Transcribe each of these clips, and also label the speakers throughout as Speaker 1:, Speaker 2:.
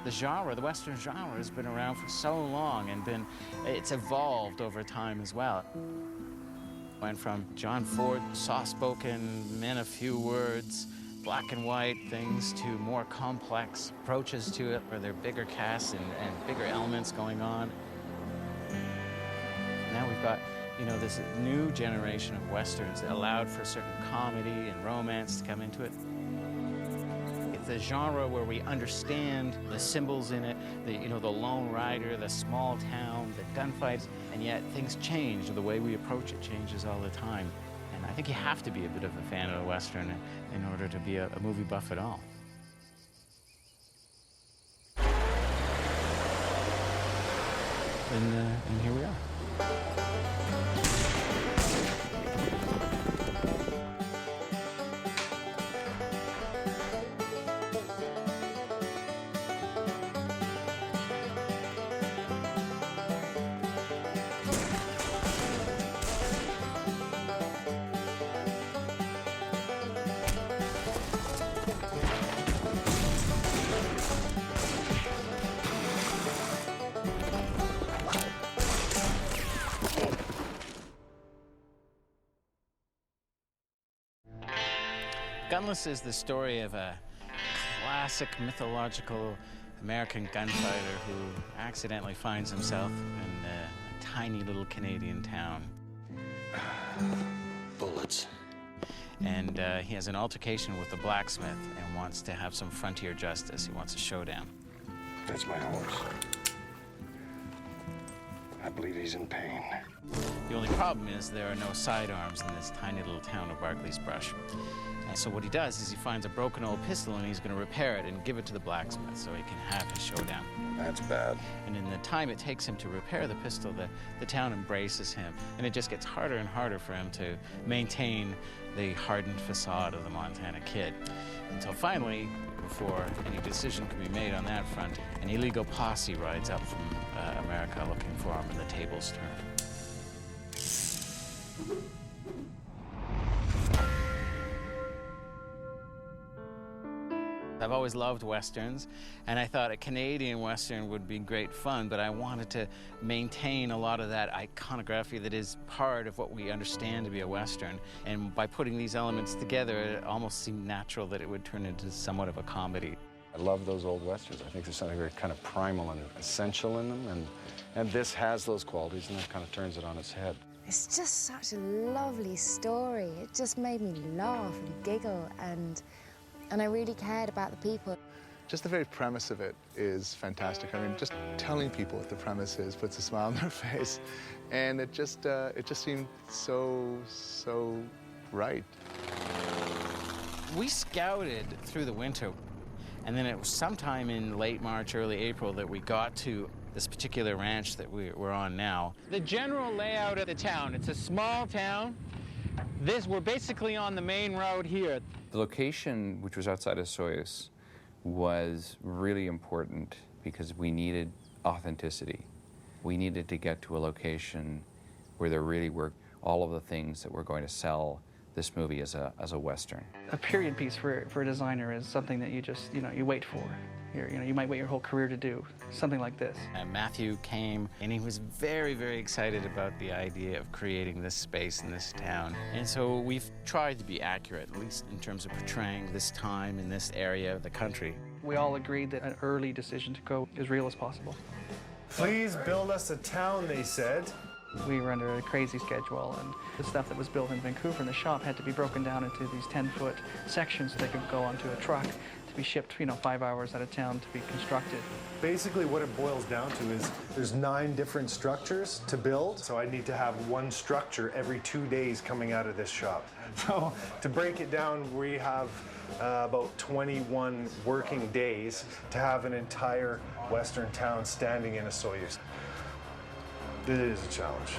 Speaker 1: The genre, the Western genre, has been around for so long and it's evolved over time as well. Went from John Ford, soft-spoken, men of few words, black and white things, to more complex approaches to it, where there are bigger casts and bigger elements going on. Now we've got, you know, this new generation of Westerns that allowed for certain comedy and romance to come into it. It's a genre where we understand the symbols in it, the lone rider, the small town, the gunfights, and yet things change. The way we approach it changes all the time. And I think you have to be a bit of a fan of the Western in order to be a movie buff at all. And here we are. Gunless is the story of a classic mythological American gunfighter who accidentally finds himself in a tiny little Canadian town.
Speaker 2: Bullets.
Speaker 1: And he has an altercation with the blacksmith and wants to have some frontier justice. He wants a showdown.
Speaker 2: That's my horse. I believe he's in pain.
Speaker 1: The only problem is there are no sidearms in this tiny little town of Barclays Brush. And so what he does is he finds a broken old pistol and he's going to repair it and give it to the blacksmith so he can have his showdown.
Speaker 2: That's bad.
Speaker 1: And in the time it takes him to repair the pistol, the town embraces him. And it just gets harder and harder for him to maintain the hardened facade of the Montana kid. Until finally, before any decision can be made on that front, an illegal posse rides up from America looking for him, and the tables turn. I've always loved Westerns, and I thought a Canadian Western would be great fun, but I wanted to maintain a lot of that iconography that is part of what we understand to be a Western. And by putting these elements together, it almost seemed natural that it would turn into somewhat of a comedy.
Speaker 2: I love those old Westerns. I think there's something very kind of primal and essential in them, and this has those qualities, and that kind of turns it on its head.
Speaker 3: It's just such a lovely story. It just made me laugh and giggle, and I really cared about the people.
Speaker 4: Just the very premise of it is fantastic. I mean, just telling people what the premise is puts a smile on their face, and it just seemed so right.
Speaker 1: We scouted through the winter, and then it was sometime in late March, early April that we got to this particular ranch that we're on now. The general layout of the town, it's a small town. We're basically on the main road here.
Speaker 5: The location, which was outside of Soyuz, was really important because we needed authenticity. We needed to get to a location where there really were all of the things that were going to sell this movie as a Western.
Speaker 6: A period piece for a designer is something that you just, you wait for. You might wait your whole career to do something like this.
Speaker 1: Matthew came, and he was very, very excited about the idea of creating this space in this town. And so we've tried to be accurate, at least in terms of portraying this time in this area of the country.
Speaker 6: We all agreed that an early decision to go as real as possible.
Speaker 7: Please build us a town, they said.
Speaker 6: We were under a crazy schedule, and the stuff that was built in Vancouver in the shop had to be broken down into these 10-foot sections so they could go onto a truck to be shipped, 5 hours out of town to be constructed.
Speaker 7: Basically what it boils down to is there's 9 different structures to build, so I need to have one structure every 2 days coming out of this shop. So to break it down, we have about 21 working days to have an entire Western town standing in a Soyuz. It is a challenge.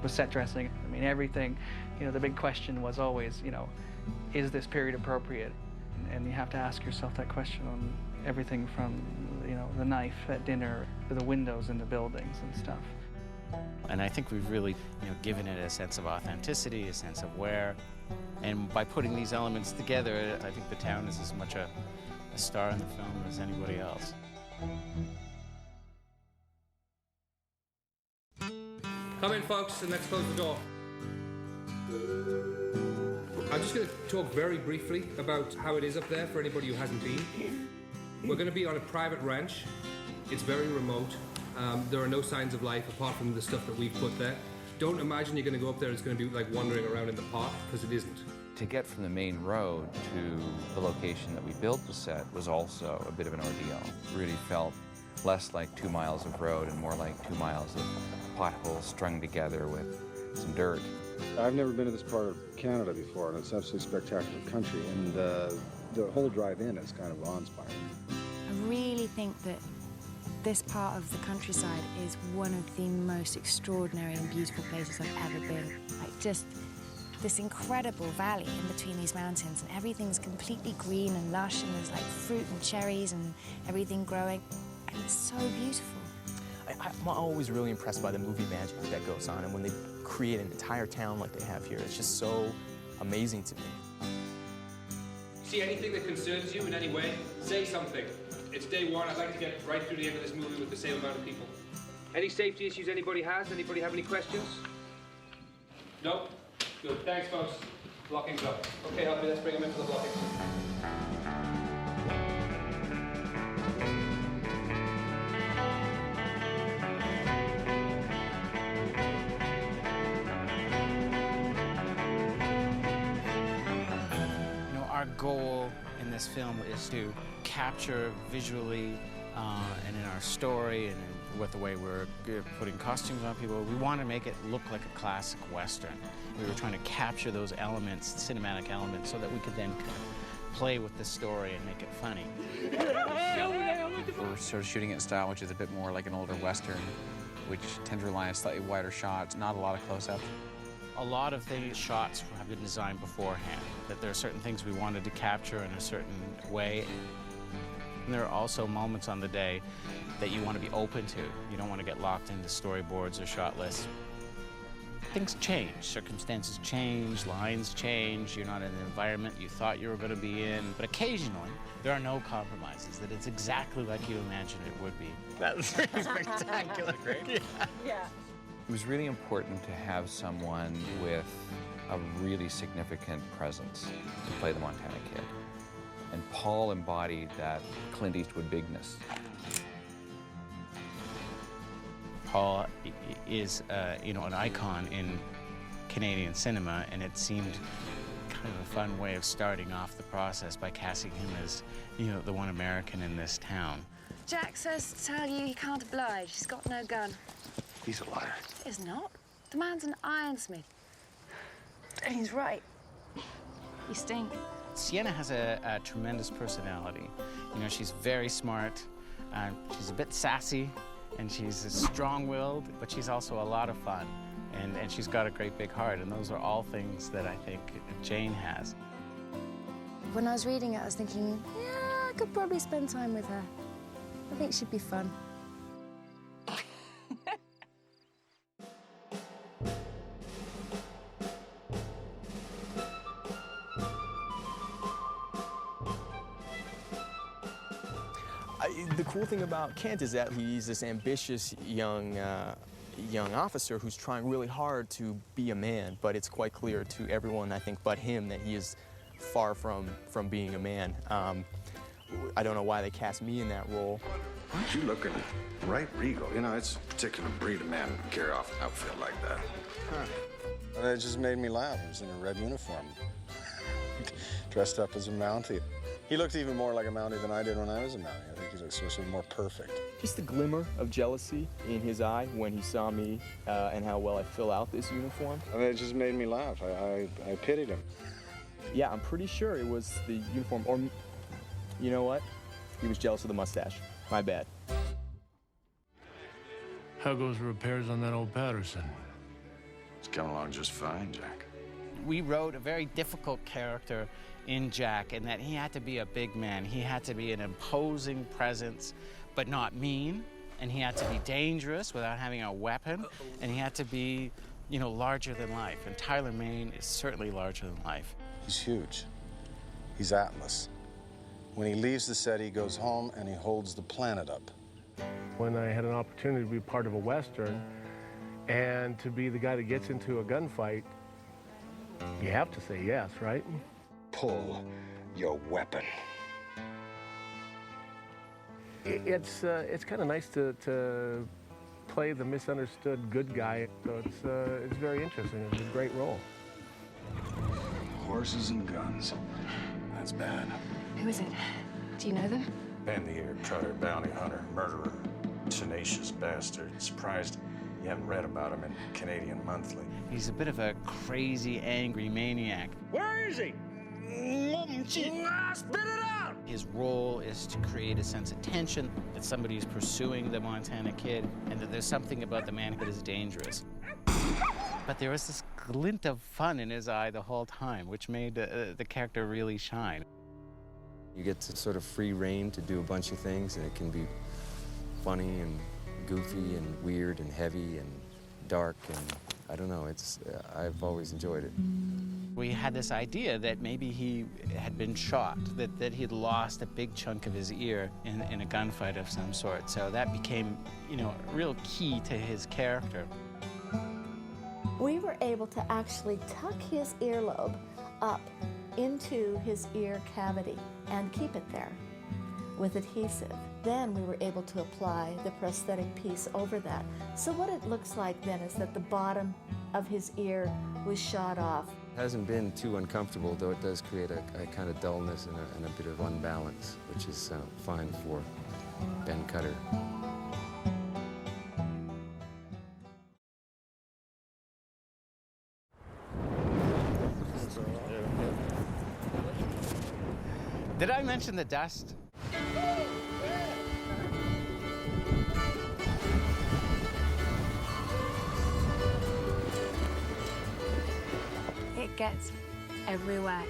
Speaker 6: With set dressing, I mean, everything, you know, the big question was always, you know, is this period appropriate? And you have to ask yourself that question on everything from, you know, the knife at dinner to the windows in the buildings and stuff.
Speaker 1: And I think we've really, you know, given it a sense of authenticity, a sense of where. And by putting these elements together, I think the town is as much a star in the film as anybody else.
Speaker 8: Come in, folks, and let's close the door. I'm just going to talk very briefly about how it is up there for anybody who hasn't been. We're going to be on a private ranch. It's very remote. There are no signs of life apart from the stuff that we've put there. Don't imagine you're going to go up there and it's going to be like wandering around in the park, because it isn't.
Speaker 5: To get from the main road to the location that we built the set was also a bit of an ordeal. It really felt less like 2 miles of road and more like 2 miles of potholes strung together with some dirt.
Speaker 2: I've never been to this part of Canada before, and it's absolutely spectacular country, and the whole drive-in is kind of awe-inspiring.
Speaker 3: I really think that this part of the countryside is one of the most extraordinary and beautiful places I've ever been. Like, just this incredible valley in between these mountains, and everything's completely green and lush, and there's like fruit and cherries and everything growing, and it's so beautiful.
Speaker 9: I'm always really impressed by the movie magic that goes on, and when they create an entire town like they have here, it's just so amazing to me.
Speaker 8: See anything that concerns you in any way, say something. It's day one. I'd like to get right through the end of this movie with the same amount of people. Any safety issues anybody has? Anybody have any questions? No? Good. Thanks, folks. Blocking's up. Okay, Happy, let's bring them in for the blocking.
Speaker 1: Our goal in this film is to capture visually and in our story and with the way we're putting costumes on people, we want to make it look like a classic Western. We were trying to capture those elements, cinematic elements, so that we could then kind of play with the story and make it funny.
Speaker 10: We're sort of shooting it in style which is a bit more like an older Western, which tends to rely on slightly wider shots, not a lot of close-ups.
Speaker 1: A lot of the shots have been designed beforehand, that there are certain things we wanted to capture in a certain way. And there are also moments on the day that you want to be open to. You don't want to get locked into storyboards or shot lists. Things change, circumstances change, lines change, you're not in the environment you thought you were going to be in. But occasionally, there are no compromises, that it's exactly like you imagined it would be. That's really spectacular. Great.
Speaker 3: Yeah.
Speaker 5: It was really important to have someone with a really significant presence to play the Montana Kid. And Paul embodied that Clint Eastwood bigness.
Speaker 1: Paul is, you know, an icon in Canadian cinema, and it seemed kind of a fun way of starting off the process by casting him as, you know, the one American in this town.
Speaker 3: Jack says to tell you he can't oblige. He's got no gun.
Speaker 4: He's a liar.
Speaker 3: He's not. The man's an ironsmith. And he's right. You stink.
Speaker 1: Sienna has a tremendous personality. You know, she's very smart, she's a bit sassy, and she's strong-willed, but she's also a lot of fun. And she's got a great big heart, and those are all things that I think Jane has.
Speaker 3: When I was reading it, I was thinking, yeah, I could probably spend time with her. I think she'd be fun.
Speaker 9: The cool thing about Kent is that he's this ambitious young officer who's trying really hard to be a man, but it's quite clear to everyone, I think, but him, that he is far from being a man. I don't know why they cast me in that role.
Speaker 11: Aren't you looking right regal? You know, it's a particular breed of man who can carry off an outfit like that.
Speaker 2: Huh. It just made me laugh. He was in a red uniform, dressed up as a Mountie. He looked even more like a Mountie than I did when I was a Mountie. I think he looks sort of more perfect.
Speaker 9: Just the glimmer of jealousy in his eye when he saw me and how well I fill out this uniform.
Speaker 2: I mean, it just made me laugh. I pitied him.
Speaker 9: Yeah, I'm pretty sure it was the uniform, or you know what? He was jealous of the mustache. My bad.
Speaker 12: How goes repairs on that old Patterson?
Speaker 11: Coming along just fine, Jack.
Speaker 1: We wrote a very difficult character in Jack in that he had to be a big man. He had to be an imposing presence, but not mean. And he had to be dangerous without having a weapon. And he had to be, you know, larger than life. And Tyler Mane is certainly larger than life.
Speaker 2: He's huge. He's Atlas. When he leaves the set, he goes home and he holds the planet up.
Speaker 12: When I had an opportunity to be part of a Western and to be the guy that gets into a gunfight, you have to say yes, right?
Speaker 11: Pull your weapon.
Speaker 12: It's kind of nice to play the misunderstood good guy. So it's very interesting. It's a great role.
Speaker 11: Horses and guns. That's bad.
Speaker 3: Who is it? Do you know them?
Speaker 11: Band-the-ear, trotter, bounty hunter, murderer, tenacious bastard. Surprised you haven't read about him in Canadian Monthly.
Speaker 1: He's a bit of a crazy, angry maniac.
Speaker 13: Where is he? Spit it out!
Speaker 1: His role is to create a sense of tension, that somebody is pursuing the Montana kid, and that there's something about the man that is dangerous. But there was this glint of fun in his eye the whole time, which made the character really shine.
Speaker 9: You get to sort of free rein to do a bunch of things, and it can be funny and goofy and weird and heavy and dark, and I don't know, I've always enjoyed it.
Speaker 1: We had this idea that maybe he had been shot, that he had lost a big chunk of his ear in a gunfight of some sort. So that became, you know, a real key to his character.
Speaker 14: We were able to actually tuck his earlobe up into his ear cavity and keep it there with adhesive. Then we were able to apply the prosthetic piece over that. So what it looks like then is that the bottom of his ear was shot off.
Speaker 9: It hasn't been too uncomfortable, though it does create a kind of dullness and a bit of unbalance, which is fine for Ben Cutter.
Speaker 1: Did I mention the dust?
Speaker 3: It gets everywhere.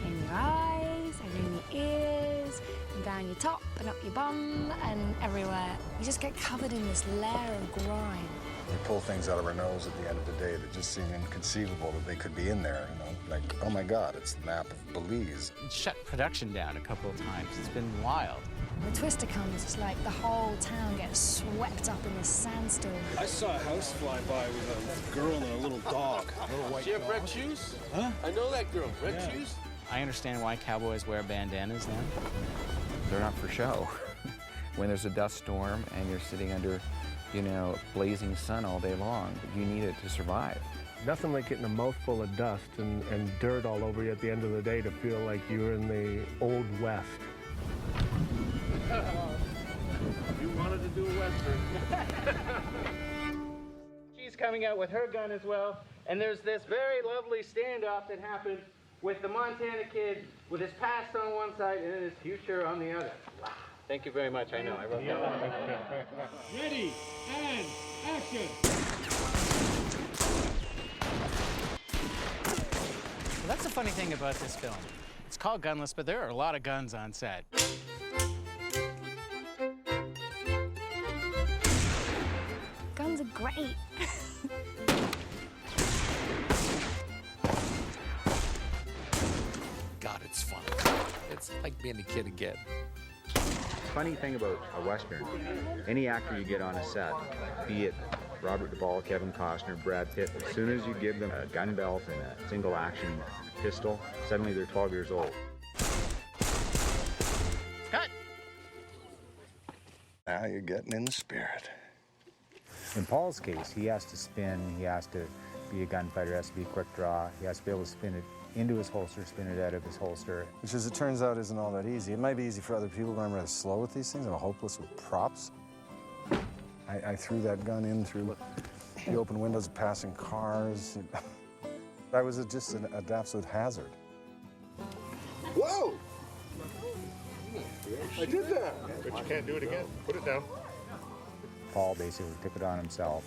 Speaker 3: In your eyes, and in your ears, and down your top, and up your bum, and everywhere. You just get covered in this layer of grime.
Speaker 2: We pull things out of our nose at the end of the day that just seem inconceivable that they could be in there, you know? Like, oh my God, it's the map of Belize.
Speaker 1: It shut production down a couple of times. It's been wild.
Speaker 3: When Twister comes, it's like the whole town gets swept up in this sandstorm.
Speaker 13: I saw a house fly by with a girl and a little dog. Little white
Speaker 15: She have red shoes?
Speaker 13: Huh?
Speaker 15: I know that girl. Red shoes?
Speaker 1: I understand why cowboys wear bandanas now.
Speaker 5: They're not for show. When there's a dust storm and you're sitting under, you know, blazing sun all day long, you need it to survive.
Speaker 12: Nothing like getting a mouthful of dust and dirt all over you at the end of the day to feel like you're in the Old West.
Speaker 13: You wanted to do a Western.
Speaker 1: She's coming out with her gun as well, and there's this very lovely standoff that happens with the Montana kid with his past on one side and his future on the other. Wow. Thank you very much. I know, I wrote that down.
Speaker 13: Ready, and action!
Speaker 1: Well, that's the funny thing about this film. It's called Gunless, but there are a lot of guns on set.
Speaker 3: Guns are great.
Speaker 15: God, it's fun. It's like being a kid again.
Speaker 16: Funny thing about a Western, any actor you get on a set, be it Robert Duvall, Kevin Costner, Brad Pitt, as soon as you give them a gun belt and a single action pistol, suddenly they're 12 years old.
Speaker 1: Cut!
Speaker 2: Now you're getting in the spirit.
Speaker 17: In Paul's case, he has to spin, he has to be a gunfighter, has to be a quick draw, he has to be able to spin it into his holster, spin it out of his holster.
Speaker 2: Which, as it turns out, isn't all that easy. It might be easy for other people, but I'm rather slow with these things. I'm hopeless with props. I threw that gun in through the open windows of passing cars. I was just an absolute hazard.
Speaker 13: Whoa! I did that! But you can't do it again. Put it down.
Speaker 17: Paul basically took it on himself,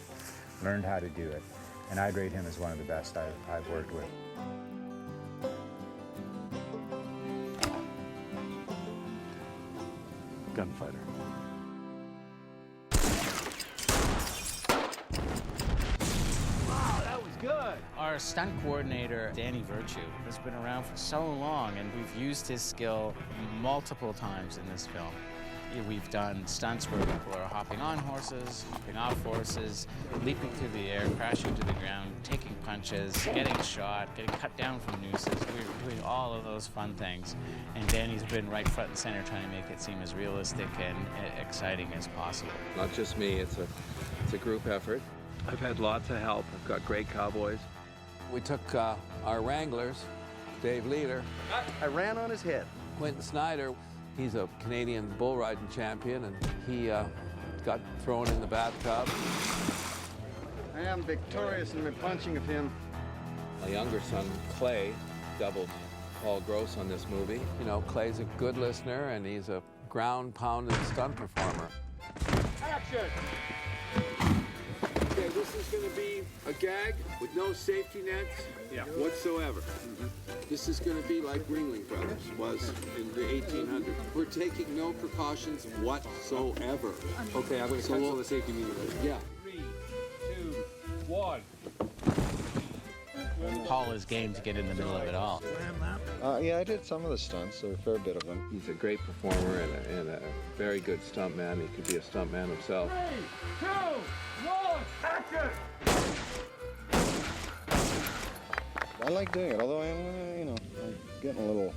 Speaker 17: learned how to do it, And I'd rate him as one of the best I've worked with.
Speaker 12: Gunfighter.
Speaker 1: Wow, that was good. Our stunt coordinator, Danny Virtue, has been around for so long, and we've used his skill multiple times in this film. We've done stunts where people are hopping on horses, hopping off horses, leaping through the air, crashing to the ground, taking punches, getting shot, getting cut down from nooses. We're doing all of those fun things. And Danny's been right front and center trying to make it seem as realistic and exciting as possible.
Speaker 18: Not just me, it's a group effort.
Speaker 19: I've had lots of help. I've got great cowboys.
Speaker 15: We took our wranglers, Dave Leader.
Speaker 19: I ran on his head.
Speaker 15: Quentin Snyder. He's a Canadian bull riding champion, and he got thrown in the bathtub.
Speaker 20: I am victorious in my punching of him.
Speaker 18: My younger son, Clay, doubled Paul Gross on this movie.
Speaker 15: You know, Clay's a good listener, and he's a ground-pounding stunt performer.
Speaker 8: Action! Okay, this is going to be a gag with no safety nets whatsoever. This is going to be like Ringling Brothers was in the 1800s. We're taking no precautions whatsoever.
Speaker 19: Okay, I'm going to cancel the safety meeting.
Speaker 8: Yeah.
Speaker 13: 3, 2, 1.
Speaker 1: Paul is game to get in the middle of it all.
Speaker 16: Yeah, I did some of the stunts, or a fair bit of them.
Speaker 18: He's a great performer and a very good stuntman. He could be a stuntman himself.
Speaker 8: 3, 2, 1, action!
Speaker 2: I like doing it, although I'm getting a little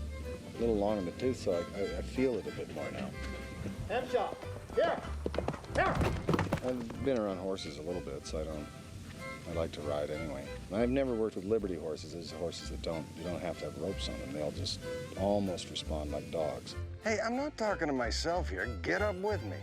Speaker 2: long in the tooth, so I feel it a bit more now.
Speaker 8: Head shot. Here. Here.
Speaker 2: I've been around horses a little bit, so I like to ride anyway. I've never worked with Liberty horses. There's horses that you don't have to have ropes on them. They'll just almost respond like dogs. Hey, I'm not talking to myself here. Get up with me.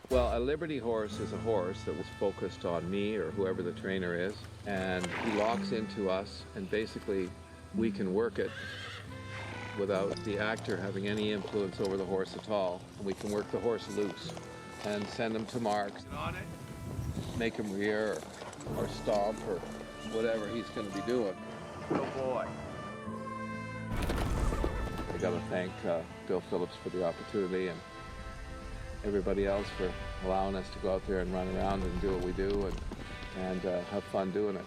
Speaker 18: Well, a Liberty horse is a horse that was focused on me or whoever the trainer is, and he locks into us, and basically we can work it without the actor having any influence over the horse at all. And we can work the horse loose and send him to marks, make him rear or stomp or whatever he's going to be doing.
Speaker 19: Good boy.
Speaker 18: I got to thank Bill Phillips for the opportunity and everybody else for allowing us to go out there and run around and do what we do and have fun doing it.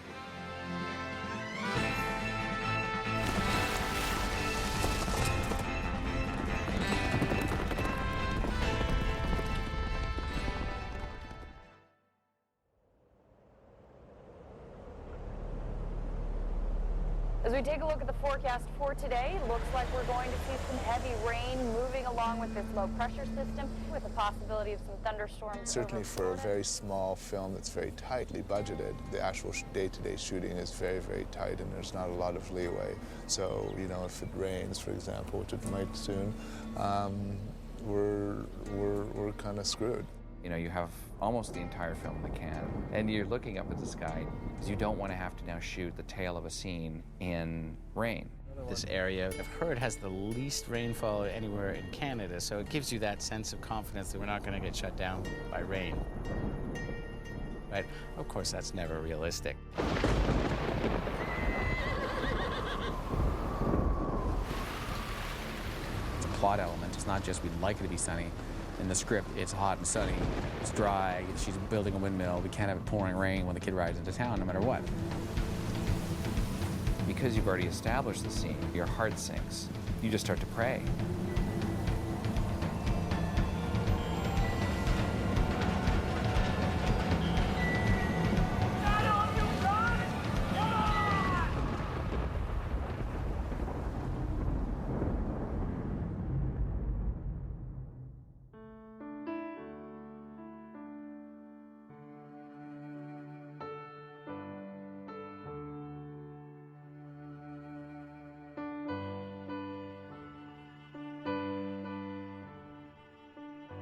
Speaker 21: As we take a look at the forecast for today, looks like we're going to see some heavy rain moving along with this low pressure system with the possibility of some thunderstorms.
Speaker 4: Certainly for a very small film that's very tightly budgeted, the actual day-to-day shooting is very, very tight and there's not a lot of leeway. So, you know, if it rains, for example, which it might soon, we're kind of screwed.
Speaker 5: You know, you have almost the entire film in the can, and you're looking up at the sky because you don't want to have to now shoot the tail of a scene in rain.
Speaker 1: This area, I've heard, has the least rainfall anywhere in Canada, so it gives you that sense of confidence that we're not going to get shut down by rain. But of course, that's never realistic.
Speaker 10: It's a plot element. It's not just we'd like it to be sunny. In the script, it's hot and sunny, it's dry, she's building a windmill, we can't have it pouring rain when the kid rides into town, no matter what.
Speaker 5: Because you've already established the scene, your heart sinks. You just start to pray.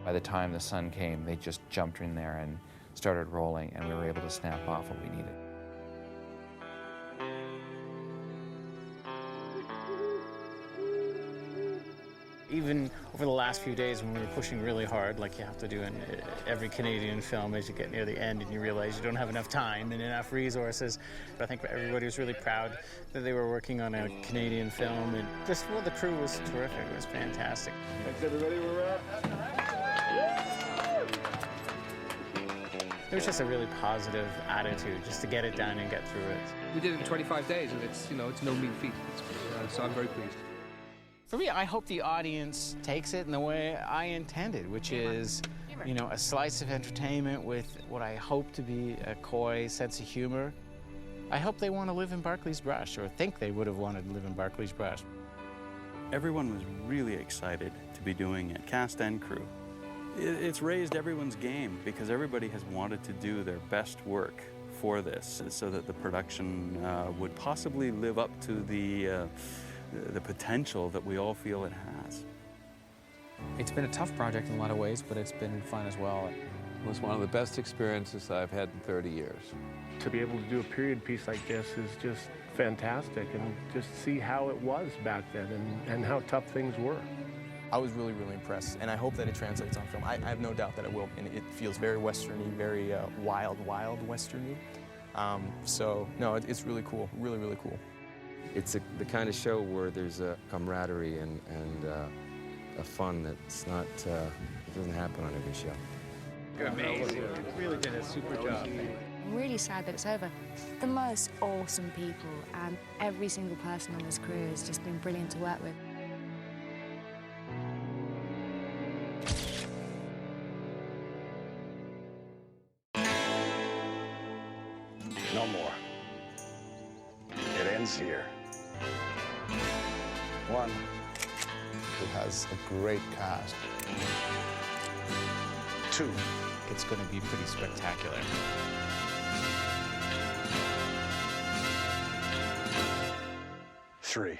Speaker 5: By the time the sun came, they just jumped in there and started rolling, and we were able to snap off what we needed.
Speaker 1: Even over the last few days when we were pushing really hard, like you have to do in every Canadian film as you get near the end and you realize you don't have enough time and enough resources. I think everybody was really proud that they were working on a Canadian film, and just, well, the crew was terrific. It was fantastic.
Speaker 13: Thanks, everybody. We're wrapped.
Speaker 1: It was just a really positive attitude, just to get it done and get through it.
Speaker 8: We did it in 25 days, and it's, you know, it's no mean feat. So I'm very pleased.
Speaker 1: For me, I hope the audience takes it in the way I intended, which is, you know, a slice of entertainment with what I hope to be a coy sense of humor. I hope they want to live in Barclay's Brush, or think they would have wanted to live in Barclay's Brush.
Speaker 7: Everyone was really excited to be doing it, cast and crew. It's raised everyone's game because everybody has wanted to do their best work for this so that the production would possibly live up to the potential that we all feel it has.
Speaker 10: It's been a tough project in a lot of ways, but it's been fun as well.
Speaker 18: It was one of the best experiences I've had in 30 years.
Speaker 12: To be able to do a period piece like this is just fantastic, and just see how it was back then and how tough things were.
Speaker 9: I was really, really impressed, and I hope that it translates on film. I have no doubt that it will, and it feels very Western-y, very wild Western-y. So, no, it's really cool, really, really cool.
Speaker 22: It's the kind of show where there's a camaraderie and a fun that's not, it doesn't happen on every show.
Speaker 1: You're amazing. You really did a super job.
Speaker 3: I'm really sad that it's over. The most awesome people, and every single person on this crew has just been brilliant to work with.
Speaker 11: No more. It ends here.
Speaker 4: One, it has a great cast.
Speaker 1: Two, it's going to be pretty spectacular.
Speaker 11: 3.